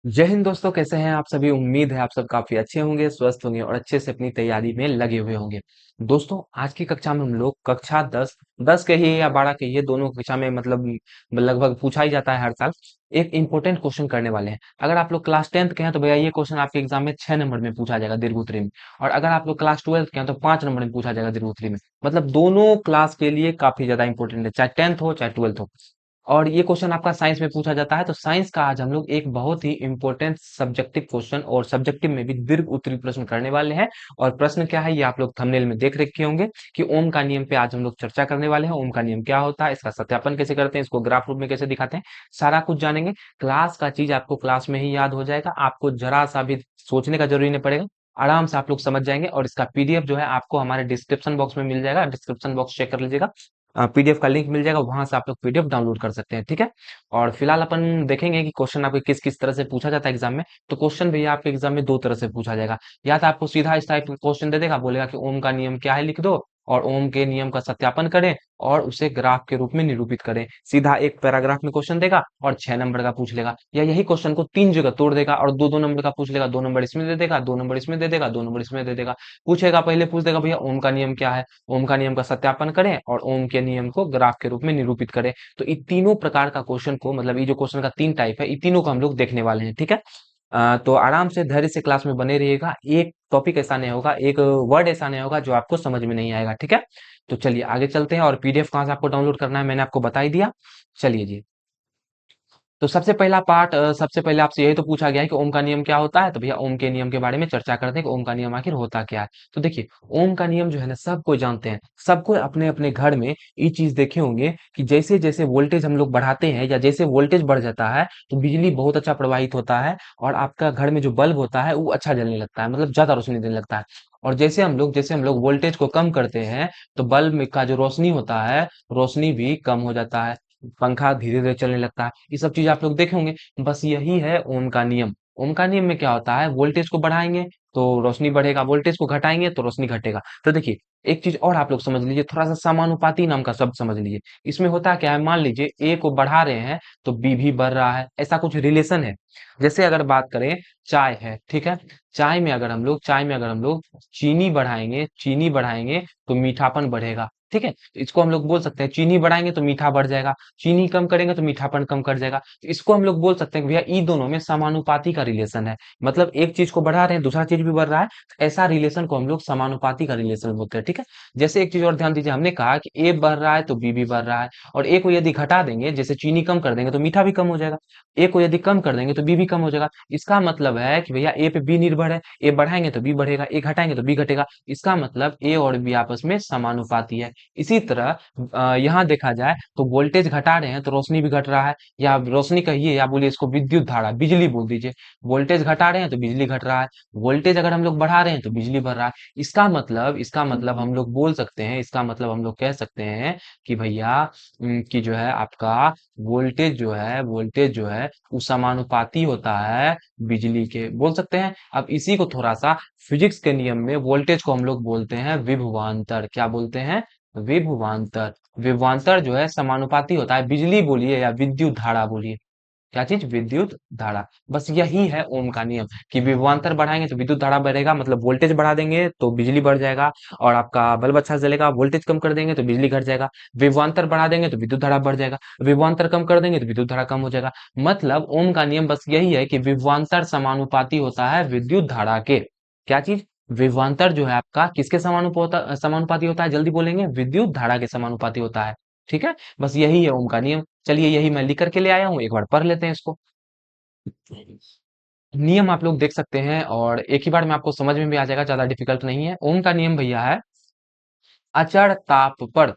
जय हिंद दोस्तों, कैसे हैं आप सभी। उम्मीद है आप सब काफी अच्छे होंगे, स्वस्थ होंगे और अच्छे से अपनी तैयारी में लगे हुए होंगे। दोस्तों, आज की कक्षा में हम लोग कक्षा 10 कहिए या 12 कहिए, दोनों कक्षा में मतलब लगभग पूछा ही जाता है हर साल। एक इंपॉर्टेंट क्वेश्चन करने वाले हैं। अगर आप लोग क्लास 10th के हैं तो भैया ये क्वेश्चन आपके एग्जाम में 6 नंबर में पूछा जाएगा दीर्घ उत्तरी में। और अगर आप लोग क्लास 12th के हैं तो 5 नंबर में पूछा जाएगा दीर्घ उत्तरी में। मतलब दोनों क्लास के लिए काफी ज्यादा इंपॉर्टेंट है, चाहे 10th हो चाहे 12th हो। और ये क्वेश्चन आपका साइंस में पूछा जाता है, तो साइंस का आज हम लोग एक बहुत ही इंपॉर्टेंट सब्जेक्टिव क्वेश्चन और सब्जेक्टिव में भी दीर्घ उत्तरीय प्रश्न करने वाले हैं। और प्रश्न क्या है ये आप लोग थंबनेल में देख रखे होंगे कि ओम का नियम पे आज हम लोग चर्चा करने वाले हैं। ओम का नियम क्या होता है, इसका सत्यापन कैसे करते हैं, इसको ग्राफ रूप में कैसे दिखाते हैं, सारा कुछ जानेंगे। क्लास का चीज आपको क्लास में ही याद हो जाएगा, आपको जरा सा भी सोचने का जरूरी नहीं पड़ेगा। आराम से आप लोग समझ जाएंगे। और इसका पीडीएफ जो है आपको हमारे डिस्क्रिप्शन बॉक्स में मिल जाएगा, डिस्क्रिप्शन बॉक्स चेक कर लीजिएगा। पीडीएफ का लिंक मिल जाएगा, वहां से आप लोग पीडीएफ डाउनलोड कर सकते हैं, ठीक है। और फिलहाल अपन देखेंगे कि क्वेश्चन आपके किस किस तरह से पूछा जाता है एग्जाम में। तो क्वेश्चन भैया आपके एग्जाम में दो तरह से पूछा जाएगा। या तो आपको सीधा इस टाइप का क्वेश्चन दे देगा, बोलेगा कि ओम का नियम क्या है लिख दो, और ओम के नियम का सत्यापन करें और उसे ग्राफ के रूप में निरूपित करें। सीधा एक पैराग्राफ में क्वेश्चन देगा और 6 नंबर का पूछ लेगा। या यही क्वेश्चन को 3 जगह तोड़ देगा और दो दो नंबर का पूछ लेगा, 2 नंबर इसमें दे देगा, 2 नंबर इसमें दे देगा, 2 नंबर इसमें दे देगा। पूछेगा, पहले पूछ देगा भैया ओम का नियम क्या है, ओम का नियम का सत्यापन करें और ओम के नियम को ग्राफ के रूप में निरूपित करें। तो इन तीनों प्रकार का क्वेश्चन को, मतलब ये जो क्वेश्चन का 3 टाइप है, इन तीनों को हम लोग देखने वाले हैं, ठीक है। तो आराम से धैर्य से क्लास में बने रहिएगा। एक टॉपिक ऐसा नहीं होगा, एक वर्ड ऐसा नहीं होगा जो आपको समझ में नहीं आएगा, ठीक है। तो चलिए आगे चलते हैं। और पीडीएफ कहाँ से आपको डाउनलोड करना है मैंने आपको बता ही दिया। चलिए जी। तो सबसे पहला पार्ट, सबसे पहले आपसे यही तो पूछा गया है कि ओम का नियम क्या होता है। तो भैया ओम के नियम के बारे में चर्चा करते हैं कि ओम का नियम आखिर होता क्या है। तो देखिए, ओम का नियम जो है ना, सब कोई जानते हैं, सबको अपने अपने घर में ये चीज देखे होंगे कि जैसे जैसे वोल्टेज हम लोग बढ़ाते हैं या जैसे वोल्टेज बढ़ जाता है तो बिजली बहुत अच्छा प्रवाहित होता है। और आपका घर में जो बल्ब होता है वो अच्छा जलने लगता है, मतलब ज्यादा रोशनी देने लगता है। और जैसे हम लोग वोल्टेज को कम करते हैं तो बल्ब में का जो रोशनी होता है, रोशनी भी कम हो जाता है। पंखा धीरे धीरे चलने लगता है। ये सब चीज आप लोग देखे होंगे। बस यही है ओम का नियम। ओम का नियम में क्या होता है, वोल्टेज को बढ़ाएंगे तो रोशनी बढ़ेगा, वोल्टेज को घटाएंगे तो रोशनी घटेगा। तो देखिए, एक चीज और आप लोग समझ लीजिए, थोड़ा सा समानुपाती नाम का शब्द समझ लीजिए। इसमें होता क्या है, मान लीजिए ए को बढ़ा रहे हैं तो बी भी बढ़ रहा है, ऐसा कुछ रिलेशन है। जैसे अगर बात करें, चाय है, ठीक है। चाय में अगर हम लोग चीनी बढ़ाएंगे तो मीठापन बढ़ेगा, ठीक है। तो इसको हम लोग बोल सकते हैं चीनी बढ़ाएंगे तो मीठा बढ़ जाएगा, चीनी कम करेंगे तो मीठापन कम कर जाएगा। तो इसको हम लोग बोल सकते हैं कि भैया इन दोनों में समानुपाती का रिलेशन है। मतलब एक चीज को बढ़ा रहे हैं, दूसरा चीज भी बढ़ रहा है, तो ऐसा रिलेशन को हम लोग समानुपाती का रिलेशन बोलते हैं, ठीक है। जैसे एक चीज और ध्यान दीजिए, हमने कहा कि ए बढ़ रहा है तो बी भी बढ़ रहा है। और ए को यदि घटा देंगे, जैसे चीनी कम कर देंगे तो मीठा भी कम हो जाएगा। ए को यदि कम कर देंगे तो बी भी कम हो जाएगा। इसका मतलब है कि भैया ए पे बी निर्भर है, ए बढ़ाएंगे तो बी बढ़ेगा, ए घटाएंगे तो बी घटेगा। इसका मतलब ए और बी आपस में समानुपाती है। इसी तरह यहाँ देखा जाए तो वोल्टेज घटा रहे हैं तो रोशनी भी घट रहा है, या रोशनी कहिए या बोलिए इसको विद्युत धारा, बिजली बोल दीजिए। वोल्टेज घटा रहे हैं तो बिजली घट रहा है, वोल्टेज अगर हम लोग बढ़ा रहे हैं तो बिजली बढ़ रहा है। इसका मतलब हम लोग बोल सकते हैं, इसका मतलब हम लोग कह सकते हैं कि भैया कि जो है आपका वोल्टेज जो है वो समानुपाती होता है बिजली के, बोल सकते हैं। अब इसी को थोड़ा सा फिजिक्स के नियम में वोल्टेज को हम लोग बोलते हैं विभवांतर। क्या बोलते हैं, विभवांतर। विभवांतर जो है समानुपाती होता है, बिजली बोलिए या विद्युत धारा बोलिए, क्या चीज, विद्युत धारा। बस यही है ओम का नियम कि विभवांतर बढ़ाएंगे तो विद्युत धारा बढ़ेगा, मतलब वोल्टेज बढ़ा देंगे तो बिजली बढ़ जाएगा। और आपका बल्ब अच्छा जलेगा, वोल्टेज कम कर देंगे तो बिजली घट जाएगा। विभवांतर बढ़ा देंगे तो विद्युत धारा बढ़ जाएगा, विभवांतर कम कर देंगे तो विद्युत धारा कम हो जाएगा। मतलब ओम का नियम बस यही है कि विभवांतर समानुपाती होता है विद्युत धारा के। क्या चीज, विभवांतर जो है आपका किसके समानुपाती होता है, जल्दी बोलेंगे, विद्युत धारा के समानुपाती होता है, ठीक है। बस यही है ओम का नियम। चलिए यही मैं लिख करके ले आया हूँ, एक बार पढ़ लेते हैं इसको। नियम आप लोग देख सकते हैं और एक ही बार में आपको समझ में भी आ जाएगा, ज्यादा डिफिकल्ट नहीं है। ओम का नियम भैया है, अचर ताप पर,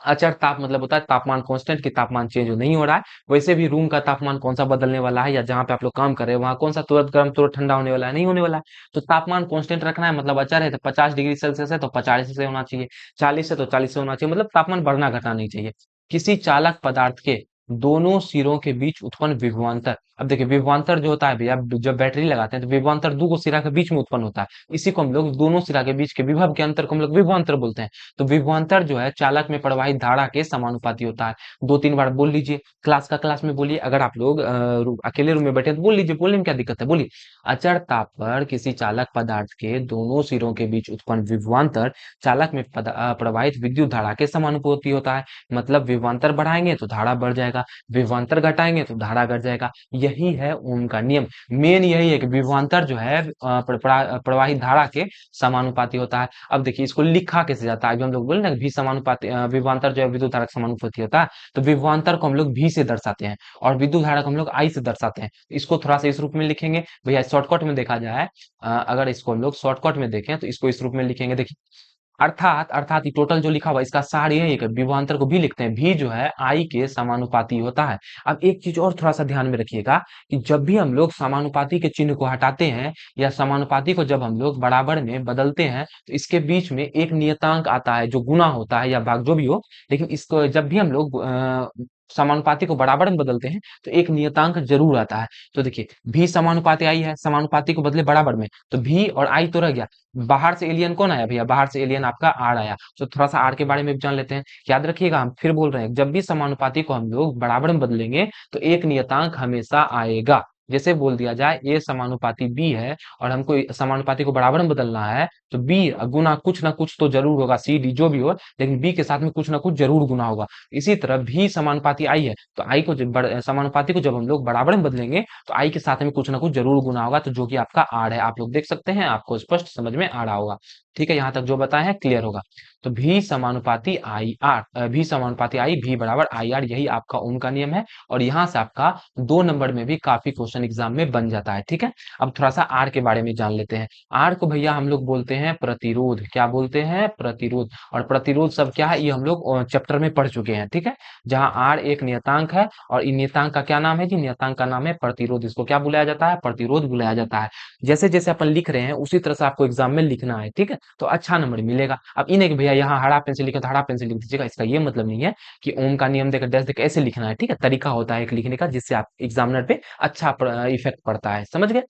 अचर ताप मतलब होता है तापमान कांस्टेंट, की तापमान चेंज नहीं हो रहा है। वैसे भी रूम का तापमान कौन सा बदलने वाला है, या जहां पे आप लोग काम कर रहे हैं वहां कौन सा तुरंत गर्म तुरंत ठंडा होने वाला है, नहीं होने वाला है। तो तापमान कांस्टेंट रखना है, मतलब अचर है तो 50 डिग्री सेल्सियस है तो 40 से होना चाहिए, 40 है तो 40 से होना चाहिए, मतलब तापमान बढ़ना घटना नहीं चाहिए। किसी चालक पदार्थ के दोनों सिरों के बीच उत्पन्न विभवांतर, अब देखिए विभवांतर जो होता है भैया, जब बैटरी लगाते हैं तो विभवांतर दो सिरा के बीच में उत्पन्न होता है। इसी को हम लोग दोनों सिरा के बीच के विभव के अंतर को हम लोग विभवांतर बोलते हैं। तो विभवांतर जो है चालक में प्रवाहित धारा के समानुपाती होता है। दो तीन बार बोल लीजिए, क्लास में बोलिए। अगर आप लोग अकेले रूम में बैठे हैं तो बोल लीजिए, बोलने में क्या दिक्कत है, बोलिए। अचर ताप पर किसी चालक पदार्थ के दोनों सिरों के बीच उत्पन्न विभवांतर चालक में प्रवाहित विद्युत धारा के समानुपाती होता है। मतलब विभवांतर बढ़ाएंगे तो धारा बढ़ जाएगा, विभवांतर घटाएंगे तो धारा घट जाएगा। यही है ओम का नियम। मेन यही है कि विभवांतर जो है प्रवाहित धारा के समानुपाती होता है। अब देखिए इसको लिखा कैसे जाता है, अभी हम लोग बोले ना भी समानुपाती, विभवांतर जो है विद्युत धारा के समानुपाती होता है। तो विभवांतर को हम लोग भी से दर्शाते हैं और विद्युत धारा को हम लोग आई से दर्शाते हैं। इसको थोड़ा सा इस रूप में लिखेंगे भैया, शॉर्टकट में देखा जाए। अगर इसको हम लोग शॉर्टकट में देखें तो इसको इस रूप में लिखेंगे, देखिए। अर्थात अर्थात ये टोटल जो लिखा हुआ है इसका सार यही है कि विभवांतर को भी लिखते हैं, भी जो है आई के समानुपाती होता है। अब एक चीज और थोड़ा सा ध्यान में रखिएगा कि जब भी हम लोग समानुपाती के चिन्ह को हटाते हैं या समानुपाती को जब हम लोग बराबर में बदलते हैं तो इसके बीच में एक नियतांक आता है जो गुना होता है या भाग जो भी हो। लेकिन इसको जब भी हम लोग समानुपाती को बराबर में बदलते हैं तो एक नियतांक जरूर आता है। तो देखिए भी समानुपाती आई है, समानुपाती को बदले बराबर में, तो भी और आई तो रह गया। बाहर से एलियन कौन आया भैया, बाहर से एलियन आपका आर आया। तो थोड़ा सा आर के बारे में भी जान लेते हैं। याद रखिएगा, हम फिर बोल रहे हैं, जब भी समानुपाती को हम लोग बराबर में बदलेंगे तो एक नियतांक हमेशा आएगा। जैसे बोल दिया जाए ए समानुपाती बी है और हमको समानुपाती को बराबर में बदलना है, तो बी गुना कुछ ना कुछ तो जरूर होगा, सी डी जो भी हो, लेकिन बी के साथ में कुछ ना कुछ जरूर गुना होगा। इसी तरह भी समानुपाती आई है, तो आई को समानुपाती को जब हम लोग बराबर में बदलेंगे तो आई के साथ में कुछ ना कुछ जरूर गुना होगा, तो जो कि आपका आर है। आप लोग देख सकते हैं, आपको स्पष्ट समझ में आ रहा होगा। ठीक है, यहाँ तक जो बताया है क्लियर होगा। तो भी समानुपाती आई आर, भी समानुपाती आई भी बराबर आई आर, यही आपका ओम का नियम है। और यहाँ से आपका 2 नंबर में भी काफी क्वेश्चन एग्जाम में बन जाता है। ठीक है, अब थोड़ा सा आर के बारे में जान लेते हैं। आर को भैया हम लोग बोलते हैं प्रतिरोध। क्या बोलते हैं, प्रतिरोध। और प्रतिरोध सब क्या है ये हम लोग चैप्टर में पढ़ चुके हैं। ठीक है, जहाँ आर एक नियतांक है और इन नियतांक का क्या नाम है जी, नियतांक का नाम है प्रतिरोध। इसको क्या बुलाया जाता है, प्रतिरोध बुलाया जाता है। जैसे जैसे अपन लिख रहे हैं उसी तरह से आपको एग्जाम में लिखना है। ठीक है, तो अच्छा नंबर मिलेगा। अब इन्हें कि भैया यहाँ हरा पेन से लिखा तो हरा पेन से लिख दीजिएगा, इसका ये मतलब नहीं है कि ओम का नियम देकर डैश देकर ऐसे लिखना है। ठीक है, तरीका होता है एक लिखने का जिससे आप एग्जामिनर पे अच्छा इफेक्ट पड़ता है, समझ गए।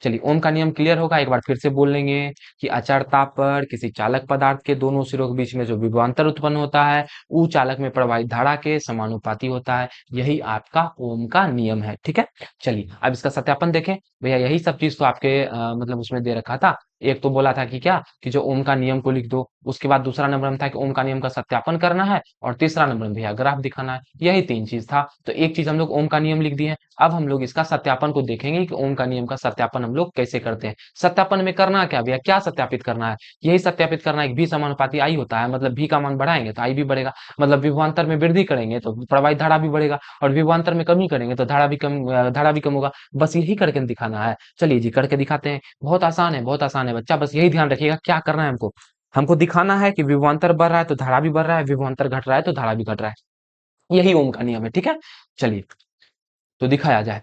चलिए ओम का नियम क्लियर होगा, एक बार फिर से बोल लेंगे कि अचर ताप पर किसी चालक पदार्थ के दोनों सिरों के बीच में जो विभवांतर उत्पन्न होता है वो चालक में प्रवाहित धारा के समानुपाती होता है। यही आपका ओम का नियम है। ठीक है, चलिए अब इसका सत्यापन देखें। भैया यही सब चीज तो आपके मतलब उसमें दे रखा था। एक तो बोला था कि क्या, कि जो ओम का नियम को लिख दो। उसके बाद दूसरा नंबर में था कि ओम का नियम का सत्यापन करना है, और तीसरा नंबर में भैया ग्राफ दिखाना है। यही 3 चीज था। तो एक चीज हम लोग ओम का नियम लिख दिए। अब हम लोग इसका सत्यापन को देखेंगे कि ओम का नियम का सत्यापन हम लोग कैसे करते हैं। सत्यापन में करना क्या भैया, क्या सत्यापित करना है, यही सत्यापित करना है कि भी समानुपाती आई होता है, मतलब भी का मान बढ़ाएंगे तो आई भी बढ़ेगा। मतलब विभवांतर में वृद्धि करेंगे तो प्रवाहित धारा भी बढ़ेगा, और विभवांतर में कमी करेंगे तो धारा भी कम होगा। बस यही करके दिखाना है। चलिए जी करके दिखाते हैं। बहुत आसान है, बहुत आसान है बच्चा, बस यही ध्यान रखिएगा क्या करना है हमको। हमको दिखाना है कि विभवांतर बढ़ रहा है तो धारा भी बढ़ रहा है, विभवांतर घट रहा है तो धारा भी घट रहा है। यही ओम का नियम है। ठीक है, चलिए तो दिखाया जाए।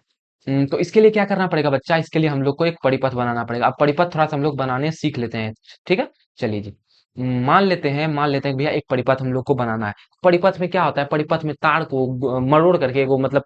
तो इसके लिए क्या करना पड़ेगा बच्चा, इसके लिए हम लोग को एक परिपथ बनाना पड़ेगा। अब परिपथ थोड़ा सा हम लोग बनाने सीख लेते हैं। ठीक है, चलिए जी। मान लेते हैं कि भैया एक परिपथ हम लोग को बनाना है। परिपथ में क्या होता है, परिपथ में तार को मरोड़ करके वो मतलब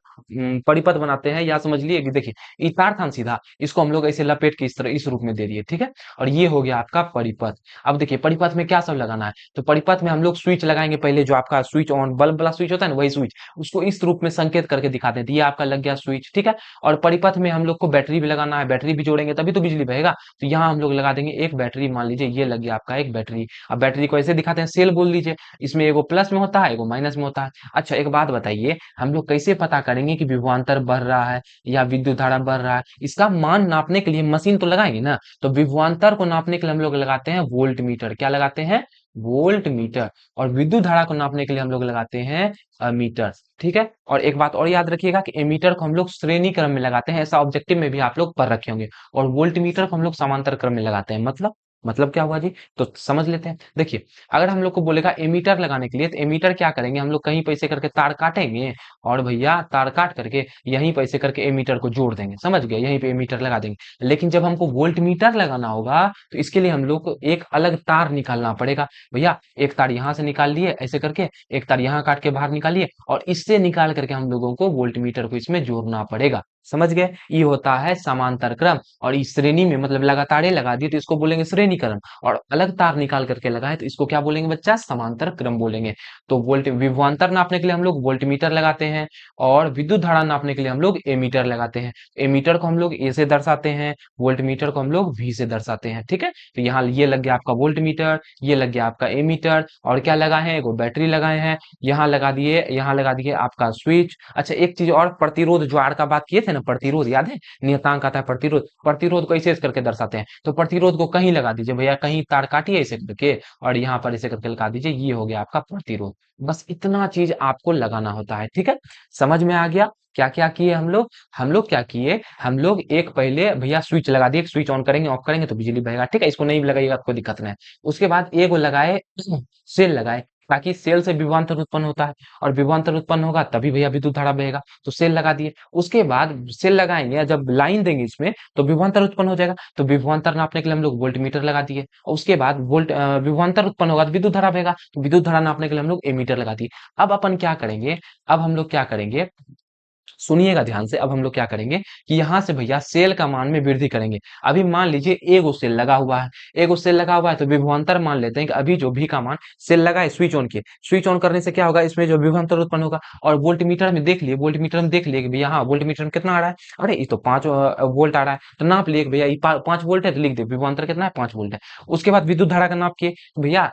परिपथ बनाते हैं, या समझ लिए कि देखिए ये तार था ना सीधा, इसको हम लोग ऐसे लपेट के इस तरह इस रूप में दे दिए। ठीक है, और ये हो गया आपका परिपथ। अब देखिए परिपथ में क्या सब लगाना है, तो परिपथ में हम लोग स्विच लगाएंगे। पहले जो आपका स्विच ऑन बल्ब वाला स्विच होता है ना, वही स्विच, उसको इस रूप में संकेत करके दिखाते हैं। तो ये आपका लग गया स्विच। ठीक है, और परिपथ में हम लोग को बैटरी भी लगाना है, बैटरी भी जोड़ेंगे तभी तो बिजली बहेगा। तो यहाँ हम लोग लगा देंगे एक बैटरी, मान लीजिए ये लग गया आपका एक बैटरी। अब बैटरी को ऐसे दिखाते हैं, सेल बोल दीजिए। इसमें एगो प्लस में होता है, एगो माइनस में होता है। अच्छा एक बात बताइए, हम लोग कैसे पता करेंगे कि विभवांतर बढ़ रहा है या विद्युत धारा बढ़ रहा है। इसका मान नापने के लिए मशीन तो लगाएंगे ना, तो विभवांतर को नापने के लिए हम लोग लगाते हैं वोल्ट मीटर। क्या लगाते हैं, वोल्ट मीटर। और विद्युत धारा को नापने के लिए हम लोग लगाते हैं मीटर। ठीक है, और एक बात और याद रखिएगा कि एमीटर को हम लोग श्रेणी क्रम में लगाते हैं, ऐसा ऑब्जेक्टिव में भी आप लोग पढ़ रखे होंगे। और वोल्ट मीटर को हम लोग समांतर क्रम में लगाते हैं। मतलब क्या हुआ जी, तो समझ लेते हैं। देखिए अगर हम लोग को बोलेगा एमीटर लगाने के लिए, तो एमीटर क्या करेंगे, हम लोग कहीं पैसे करके तार काटेंगे, और भैया तार काट करके यहीं पैसे करके एमीटर को जोड़ देंगे, समझ गए, यहीं पे एमीटर लगा देंगे। लेकिन जब हमको वोल्ट मीटर लगाना होगा तो इसके लिए हम लोग को एक अलग तार निकालना पड़ेगा। भैया एक तार यहाँ से निकाल लिए ऐसे करके, एक तार यहाँ काट के बाहर निकालिए, और इससे निकाल करके हम लोगों को वोल्ट मीटर को इसमें जोड़ना पड़ेगा। समझ गए? ये होता है समांतर क्रम। और इस श्रेणी में मतलब लगातार लगा दिए तो इसको बोलेंगे श्रेणी क्रम, और अलग तार निकाल करके लगाए तो इसको क्या बोलेंगे बच्चा? समांतर क्रम बोलेंगे। तो वोल्ट विभवांतर नापने के लिए हम लोग वोल्टमीटर लगाते हैं, और विद्युत धारा नापने के लिए हम लोग एमीटर लगाते हैं। एमीटर को हम लोग ए से दर्शाते हैं, वोल्टमीटर को हम लोग वी से दर्शाते हैं। ठीक है, तो यहाँ ये लग गया आपका वोल्टमीटर, ये लग गया आपका एमीटर, और क्या लगाए हैं? एगो बैटरी लगाए हैं, यहाँ लगा दिए आपका स्विच। अच्छा, एक चीज और, प्रतिरोध जो आर का बात किए थे ना, प्रतिरोध याद है? नियतांक आता है प्रतिरोध। प्रतिरोध को ऐसे करके दर्शाते हैं, तो प्रतिरोध को कहीं लगा दीजिए भैया, कहीं तार काटिए ऐसे करके, और यहाँ पर ऐसे करके लगा दीजिए, ये हो गया आपका प्रतिरोध। बस इतना चीज आपको लगाना होता है। ठीक है, समझ में आ गया? क्या क्या किए हम लोग? हम लोग क्या किए? हम लोग एक पहले भैया स्विच लगा दिए, स्विच ऑन करेंगे ऑफ करेंगे तो बिजली बहेगा। ठीक है, इसको नहीं लगाइएगा तो कोई दिक्कत नहीं है। उसके बाद एक वो लगाए सेल लगाए, ताकि सेल से विभवांतर उत्पन्न होता है, और विभवांतर उत्पन्न होगा तभी भैया विद्युत धारा बहेगा, तो सेल लगा दिए। उसके बाद सेल लगाएंगे, जब लाइन देंगे इसमें तो विभवांतर उत्पन्न हो जाएगा, तो विभवांतर नापने के लिए हम लोग वोल्टमीटर लगा दिए। और उसके बाद विभवांतर उत्पन्न होगा तो विद्युत धारा बहेगा, तो विद्युत धारा नापने के लिए हम लोग एमीटर लगा दिए। अब अपन क्या करेंगे? अब हम लोग क्या करेंगे, सुनिएगा ध्यान से। अब हम लोग क्या करेंगे कि यहाँ से भैया सेल का मान में वृद्धि करेंगे। अभी मान लीजिए एगो सेल लगा हुआ है, एगो सेल लगा हुआ है, तो विभवांतर मान लेते हैं कि अभी जो भी का मान सेल लगा है, स्विच ऑन किए, स्विच ऑन करने से क्या होगा, इसमें जो विभवांतर उत्पन्न होगा। और वोल्टमीटर में देख लिए, वोल्टमीटर में देख लिए कि भैया हाँ वोल्टमीटर में कितना आ रहा है, अरे ये तो 5 वोल्ट आ रहा है, तो नाप लिए कि भैया ये 5 वोल्ट है, तो लिख दे विभवांतर कितना है, 5 वोल्ट है। उसके बाद विद्युत धारा का नाप किए, तो भैया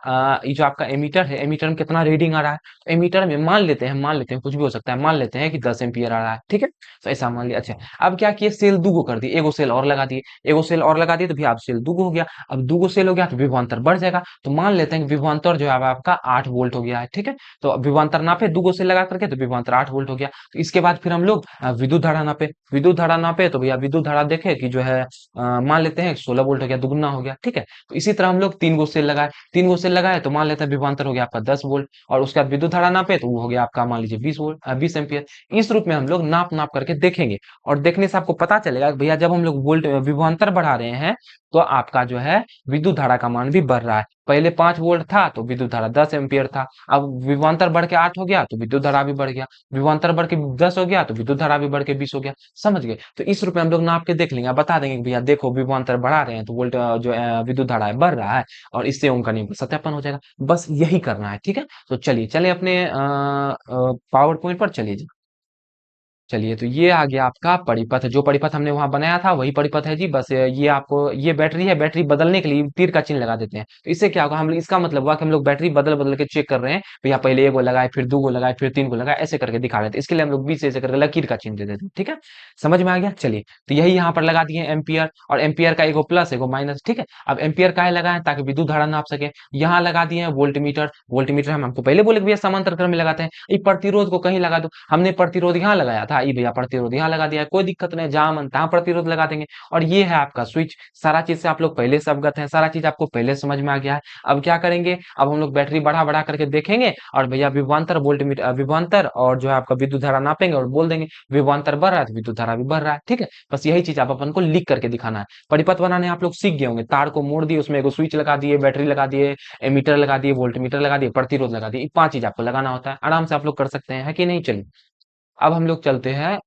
ये जो आपका एमीटर है, एमीटर में कितना रीडिंग आ रहा है, तो एमीटर में मान लेते हैं कुछ भी हो सकता है, मान लेते हैं कि 10 एम्पियर आ रहा है। ठीक है, तो ऐसा मान लिया। अच्छा, अब क्या किए, सेल दुगो कर दिए, एगो सेल और लगा दिए, एगो सेल और लगा दिए, तो भैया अब सेल दुगो हो गया। अब दुगो सेल हो गया तो विभवांतर बढ़ जाएगा, तो मान लेते हैं कि विभवांतर जो है अब आपका 8 वोल्ट हो गया है। ठीक है, तो अब विभवांतर नापे दुगो सेल लगा करके, तो विभवांतर 8 वोल्ट हो गया। तो इसके बाद फिर हम लोग विद्युत धारा नापे, विद्युत धारा नापे तो भैया विद्युत धारा देखे कि जो है मान लेते हैं 16 वोल्ट हो गया, दुगुना हो गया। ठीक है, तो इसी तरह हम लोग 3 गो सेल लगाए, 3 गो सेल लगाए तो मान लेते हैं विभवांतर हो गया आपका 10 वोल्ट, और उसके बाद विद्युत धारा नापे तो वो हो गया आपका मान लीजिए 20 वोल्ट, 20 एम्पियर। इस रूप में हम लोग नाप नाप करके देखेंगे, और देखने से आपको पता चलेगा कि भैया जब हम लोग वोल्ट विभवांतर बढ़ा रहे हैं तो आपका जो है विद्युत धारा का मान भी बढ़ रहा है। पहले 5 वोल्ट था तो विद्युत धारा 10 एम्पियर था, अब विभवांतर बढ़ के 8 हो गया तो विद्युत धारा भी बढ़ गया, विभवांतर बढ़ के 10 हो गया तो विद्युत धारा भी बढ़ के 20 हो गया। समझ गए? तो इस रूप में हम लोग नाप के देख लेंगे, बता देंगे कि भैया देखो विभवांतर बढ़ा रहे हैं तो वोल्ट जो विद्युत धारा है बढ़ रहा है, और इससे उनका नियम सत्यापन हो जाएगा। बस यही करना है। ठीक है, तो चलिए चले अपने पावर पॉइंट पर चलिए जी। चलिए, तो ये आ गया आपका परिपथ, जो परिपथ हमने वहां बनाया था वही परिपथ है जी। बस ये आपको, ये बैटरी है, बैटरी बदलने के लिए तीर का चिन्ह लगा देते हैं, तो इससे क्या होगा, हम लोग इसका मतलब हुआ कि हम लोग बैटरी बदल बदल के चेक कर रहे हैं, भैया पहले एक गो लगाए, फिर दो गो लगाए, फिर 3 गो लगाए, ऐसे करके दिखा रहे थे। इसके लिए हम लोग बीच से ऐसे करके लकीर का चिन्ह दे देते हैं। ठीक है, समझ में आ गया? चलिए, तो यही यहाँ पर लगा दिए एम्पियर, और एम्पियर का एगो प्लस एगो माइनस। ठीक है, अब एम्पियर का लगाए ताकि विद्युत धारा नाप सके। यहाँ लगा दिए हैं वोल्टमीटर, वोल्टमीटर हम हमको पहले बोले कि भैया समांतर क्रम में लगाते हैं, ये प्रतिरोध को कहीं लगा दो, हमने प्रतिरोध यहाँ लगाया था, ये भैया प्रतिरोध यहाँ लगा दिया है, कोई दिक्कत नहीं, जहां मन तहां प्रतिरोध लगा देंगे। और ये है आपका स्विच। सारा चीज से आप लोग पहले से अवगत हैं, सारा चीज आपको पहले समझ में आ गया है। अब क्या करेंगे, अब हम लोग बैटरी बढ़ा बढ़ा करके देखेंगे, और भैया विभवांतर वोल्टमीटर विभवांतर और जो है आपका विद्युत धारा नापेंगे, और बोल देंगे विभवांतर बढ़ रहा है तो विद्युत धारा भी बढ़ रहा है। ठीक है, बस यही चीज आप अपन को लिख करके दिखाना है। परिपथ बनाने आप लोग सीख गए होंगे, तार को मोड़ दिए, उसमें एगो स्विच लगा दिए, बैटरी लगा दिए, एमीटर लगा दिए, वोल्टमीटर लगा दिए, प्रतिरोध लगा दिए, ये 5 चीज आपको लगाना होता है। आराम से आप लोग कर सकते हैं, है कि नहीं? चलिए, अब हम लोग चलते हैं,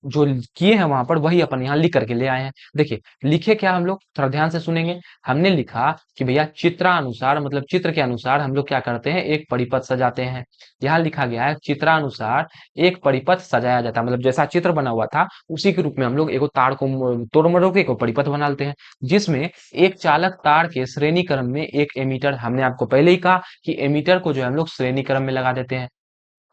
जो किए हैं वहां पर वही अपन यहाँ लिख करके ले आए हैं। देखिए, लिखे क्या हम लोग, थोड़ा ध्यान से सुनेंगे। हमने लिखा कि भैया चित्रानुसार, मतलब चित्र के अनुसार हम लोग क्या करते हैं, एक परिपथ सजाते हैं। यहाँ लिखा गया है चित्रानुसार एक परिपथ सजाया जाता है, मतलब जैसा चित्र बना हुआ था उसी के रूप में हम लोग एगो तार को तोड़ मरोड़ के एक परिपथ बना लेते हैं, जिसमें एक चालक तार के श्रेणी क्रम में एक एमीटर, हमने आपको पहले ही कहा कि एमीटर को जो है हम लोग श्रेणी क्रम में लगा देते हैं।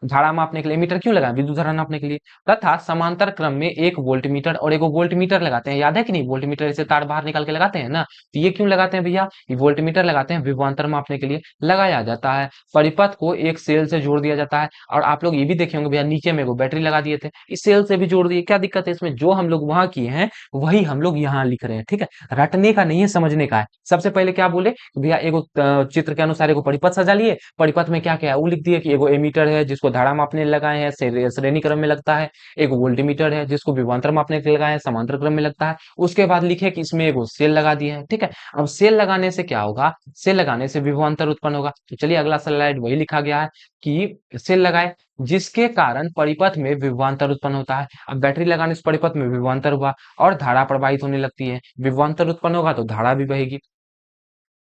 धारा मापने के लिए मीटर क्यों लगाएं, विद्युत धारा नापने के लिए। तथा समांतर क्रम में एक वोल्टमीटर और एक वोल्टमीटर लगाते हैं, याद है कि नहीं? वोल्टमीटर से तार बाहर निकाल के लगाते हैं ना, तो ये क्यों लगाते हैं भैया, ये वोल्टमीटर लगाते हैं विभवांतर मापने के लिए लगाया जाता है। परिपथ को एक सेल से जोड़ दिया जाता है, और आप लोग ये भी देखे होंगे भैया नीचे में वो बैटरी लगा दिए थे, इस सेल से भी जोड़ दिए, क्या दिक्कत है इसमें? जो हम लोग वहां किए हैं वही हम लोग यहाँ लिख रहे हैं। ठीक है, रटने का नहीं है, समझने का है। सबसे पहले क्या बोले भैया, एगो चित्र के अनुसार एगो परिपथ सजा लिए, परिपथ में क्या क्या है वो लिख दिए कि एगो एमीटर है जिसको धारा मापने लगाए हैं, श्रेणी क्रम में लगता है। एक वोल्टमीटर है जिसको विभवांतर मापने के लिए लगाए हैं, समांतर क्रम में लगता है। उसके बाद लिखे कि इसमें एक सेल लगा दिया है, ठीक है। अब सेल लगाने से क्या होगा, सेल लगाने से विभवांतर उत्पन्न होगा। तो चलिए अगला स्लाइड वही लिखा गया है कि सेल लगाए जिसके कारण परिपथ में विभवांतर उत्पन्न होता है। अब बैटरी लगाने से परिपथ में विभवांतर हुआ और धारा प्रवाहित होने लगती है, विभवांतर उत्पन्न होगा तो धारा भी बहेगी।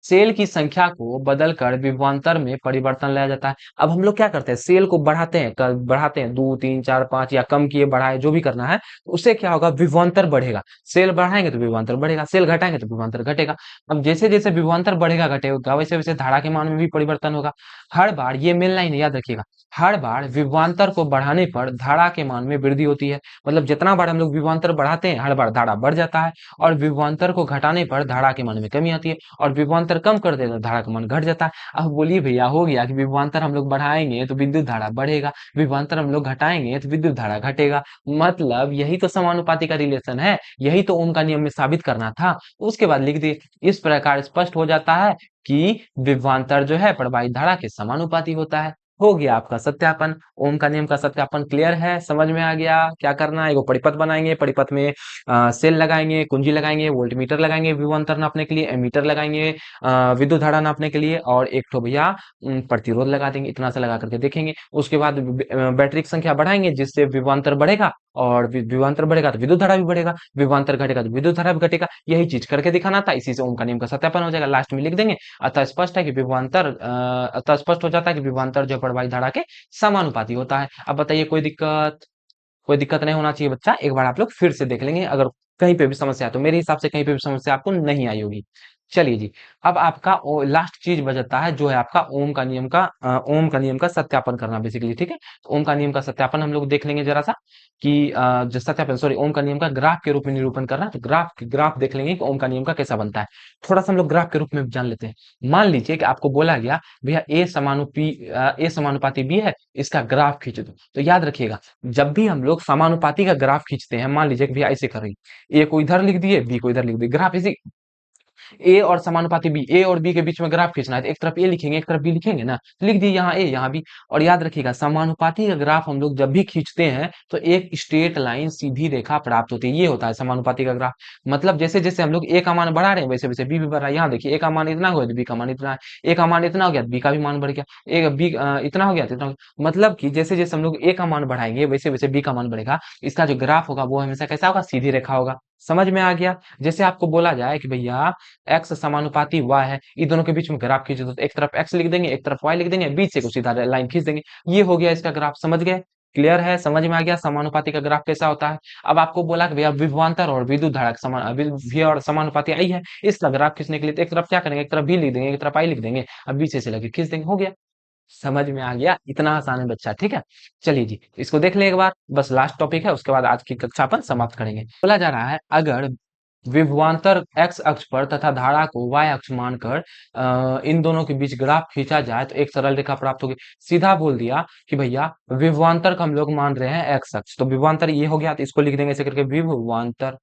सेल की संख्या को बदलकर विभवांतर में परिवर्तन लाया जाता है। अब हम लोग क्या करते हैं, सेल को बढ़ाते हैं, बढ़ाते हैं 2 3 4 5 या कम किए बढ़ाए जो भी करना है, तो उससे क्या होगा, विभवांतर बढ़ेगा। सेल बढ़ाएंगे तो विभवांतर बढ़ेगा, सेल घटाएंगे तो विभवांतर घटेगा। अब जैसे जैसे विभवांतर बढ़ेगा घटेगा वैसे वैसे धारा के मान में भी परिवर्तन होगा। हर बार ये मेन लाइन याद रखिएगा, हर बार विभवांतर को बढ़ाने पर धारा के मान में वृद्धि होती है। मतलब जितना बार हम लोग विभवांतर बढ़ाते हैं हर बार धारा बढ़ जाता है, और विभवांतर को घटाने पर धारा के मान में कमी आती है, और विभवांतर कम कर देता है धारा का मान घट जाता है। अब बोलिए भैया हो गया कि विभवांतर हम लोग बढ़ाएंगे तो विद्युत धारा बढ़ेगा, विभवांतर हम लोग घटाएंगे तो विद्युत धारा घटेगा। मतलब यही तो समानुपाती का रिलेशन है, यही तो ओम का नियम में साबित करना था। उसके बाद लिख दिए, इस प्रकार स्पष्ट हो जाता है कि विभवांतर जो है प्रवाहित धारा के समानुपाती होता है। हो गया आपका सत्यापन, ओम का नियम का सत्यापन क्लियर है, समझ में आ गया क्या करना है। एगो परिपथ बनाएंगे, परिपथ में सेल लगाएंगे, कुंजी लगाएंगे, वोल्टमीटर लगाएंगे विभवांतर नापने के लिए, एमीटर लगाएंगे विद्युत धारा नापने के लिए, और एक ठो भैया प्रतिरोध लगा देंगे। इतना सा लगा करके देखेंगे। उसके बाद बैटरी की संख्या बढ़ाएंगे जिससे विभवांतर बढ़ेगा, और विभवांतर बढ़ेगा तो विद्युत धारा भी बढ़ेगा, विभवांतर घटेगा तो विद्युत धारा भी घटेगा। यही चीज करके दिखाना था, इसी से ओम का नियम का सत्यापन हो जाएगा। लास्ट में लिख देंगे, अतः स्पष्ट है कि अतः स्पष्ट हो जाता है कि विभवांतर जो प्रवाहित धारा के समानुपाती होता है। अब बताइए कोई दिक्कत, कोई दिक्कत नहीं होना चाहिए बच्चा। एक बार आप लोग फिर से देख लेंगे, अगर कहीं पे भी समस्या है तो मेरे हिसाब से कहीं पे भी समस्या आपको नहीं आई होगी। चलिए जी, अब आपका लास्ट चीज बचता है जो है आपका ओम का नियम का सत्यापन करना बेसिकली, ठीक है। तो ओम का नियम का सत्यापन हम लोग देख लेंगे जरा सा कि जो सत्यापन सॉरी ओम का नियम का ग्राफ के रूप में निरूपण करना है। तो ग्राफ देख लेंगे कि ओम का नियम का कैसा बनता है। थोड़ा सा हम लोग ग्राफ के रूप में जान लेते हैं। मान लीजिए कि आपको बोला गया भैया ए समानुपाती बी है, इसका ग्राफ खींच दो। तो याद रखिएगा, जब भी हम लोग समानुपाती का ग्राफ खींचते हैं, मान लीजिए कि भैया ऐसे कर रही, ए को इधर लिख दिए, बी को इधर लिख दिए, ग्राफ इसी ए और समानुपाती बी, ए और बी के बीच में ग्राफ खींचना है तो एक तरफ ए लिखेंगे एक तरफ बी लिखेंगे ना, तो लिख दिए यहाँ ए यहाँ बी। और याद रखिएगा समानुपाती का ग्राफ हम लोग जब भी खींचते हैं तो एक स्ट्रेट लाइन सीधी रेखा प्राप्त होती है, ये होता है समानुपाती का ग्राफ। मतलब जैसे जैसे हम लोग ए का मान बढ़ा रहे हैं वैसे वैसे बी भी बढ़ रहा है। यहाँ देखिए ए का मान इतना हो गया तो बी का मान इतना है, ए का मान इतना हो गया तो बी का भी मान बढ़ गया, ए बी इतना हो गया तो इतना हो गया। मतलब कि जैसे जैसे हम लोग ए का मान बढ़ाएंगे वैसे वैसे बी का मान बढ़ेगा। इसका जो ग्राफ होगा वो हमेशा कैसा होगा, सीधी रेखा होगा। समझ में आ गया। जैसे आपको बोला जाए कि भैया एक्स समानुपाती y है, इन दोनों के बीच में ग्राफ खींचे तो एक तरफ x लिख देंगे एक तरफ y लिख देंगे, बीच से को सीधा लाइन खींच देंगे। ये हो गया इसका ग्राफ, समझ गए। क्लियर है, समझ में आ गया समानुपाती का ग्राफ कैसा होता है। अब आपको बोला कि भैया विभवांतर और विद्युत धारा का समान v और समानुपाती आई है, इसका ग्राफ खींचने के लिए तो एक तरफ क्या करेंगे, एक तरफ v लिख देंगे एक तरफ i लिख देंगे, अब बीच से लगे खींच देंगे, हो गया। समझ में आ गया, इतना आसान है बच्चा, ठीक है। चलिए जी, इसको देख ले एक बार, बस लास्ट टॉपिक है, उसके बाद आज की कक्षा अपन समाप्त करेंगे। बोला जा रहा है अगर विभवांतर x अक्ष पर तथा धारा को y अक्ष मानकर इन दोनों के बीच ग्राफ खींचा जाए तो एक सरल रेखा प्राप्त होगी। सीधा बोल दिया कि भैया विभवांतर को हम लोग मान रहे हैं x अक्ष, तो विभवांतर ये हो गया तो इसको लिख देंगे ऐसे करके विभवांतर,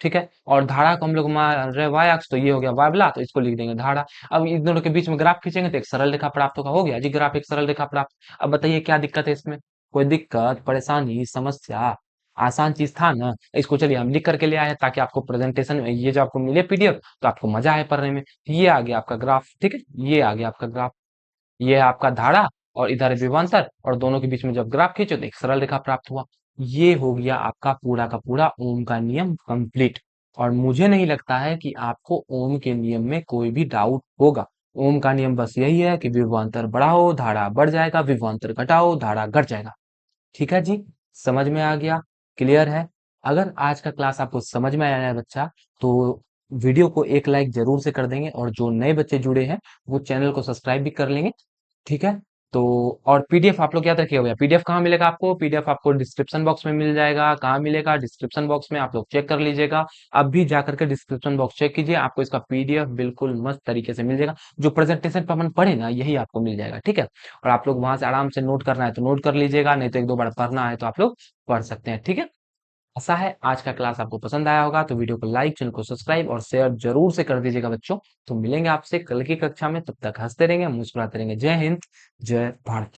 ठीक है। और धारा को हम लोग मान रहे हैं y अक्ष, तो ये हो गया y वाला, तो इसको लिख देंगे धारा। अब इन दोनों के बीच में ग्राफ खींचेंगे तो एक सरल रेखा प्राप्त होगा, हो गया जी ग्राफ, एक सरल रेखा प्राप्त। अब बताइए क्या दिक्कत है इसमें, कोई दिक्कत परेशानी समस्या, आसान चीज था ना। इसको चलिए हम लिख करके ले आए हैं ताकि आपको प्रेजेंटेशन में ये जो आपको मिले पीडीएफ तो आपको मजा आए पढ़ने में। ये आ गया आपका ग्राफ, ठीक है, ये आ गया आपका ग्राफ, ये है आपका धारा और इधर है विभवांतर, और दोनों के बीच में जब ग्राफ खींचो तो एक सरल रेखा प्राप्त हुआ। ये हो गया आपका पूरा का पूरा ओम का नियम कंप्लीट। और मुझे नहीं लगता है कि आपको ओम के नियम में कोई भी डाउट होगा। ओम का नियम बस यही है कि विभवांतर बढ़ाओ धारा बढ़ जाएगा, विभवांतर घटाओ धारा घट जाएगा। ठीक है जी, समझ में आ गया, क्लियर है। अगर आज का क्लास आपको समझ में आया है बच्चा, तो वीडियो को एक लाइक जरूर से कर देंगे, और जो नए बच्चे जुड़े हैं वो चैनल को सब्सक्राइब भी कर लेंगे, ठीक है। तो और पीडीएफ आप लोग याद रखिए भैया, पीडीएफ कहाँ मिलेगा आपको, पीडीएफ आपको डिस्क्रिप्शन बॉक्स में मिल जाएगा। कहाँ मिलेगा, डिस्क्रिप्शन बॉक्स में, आप लोग चेक कर लीजिएगा। अब भी जा करके डिस्क्रिप्शन बॉक्स चेक कीजिए, आपको इसका पीडीएफ बिल्कुल मस्त तरीके से मिल जाएगा। जो प्रेजेंटेशन पर अपन पढ़े ना यही आपको मिल जाएगा, ठीक है। और आप लोग वहां से आराम से नोट करना है तो नोट कर लीजिएगा, नहीं तो एक दो बार पढ़ना है तो आप लोग पढ़ सकते हैं, ठीक है। आशा है आज का क्लास आपको पसंद आया होगा, तो वीडियो को लाइक, चैनल को सब्सक्राइब और शेयर जरूर से कर दीजिएगा बच्चों। तो मिलेंगे आपसे कल की कक्षा में, तब तक हंसते रहेंगे मुस्कुराते रहेंगे। जय हिंद, जय भारत।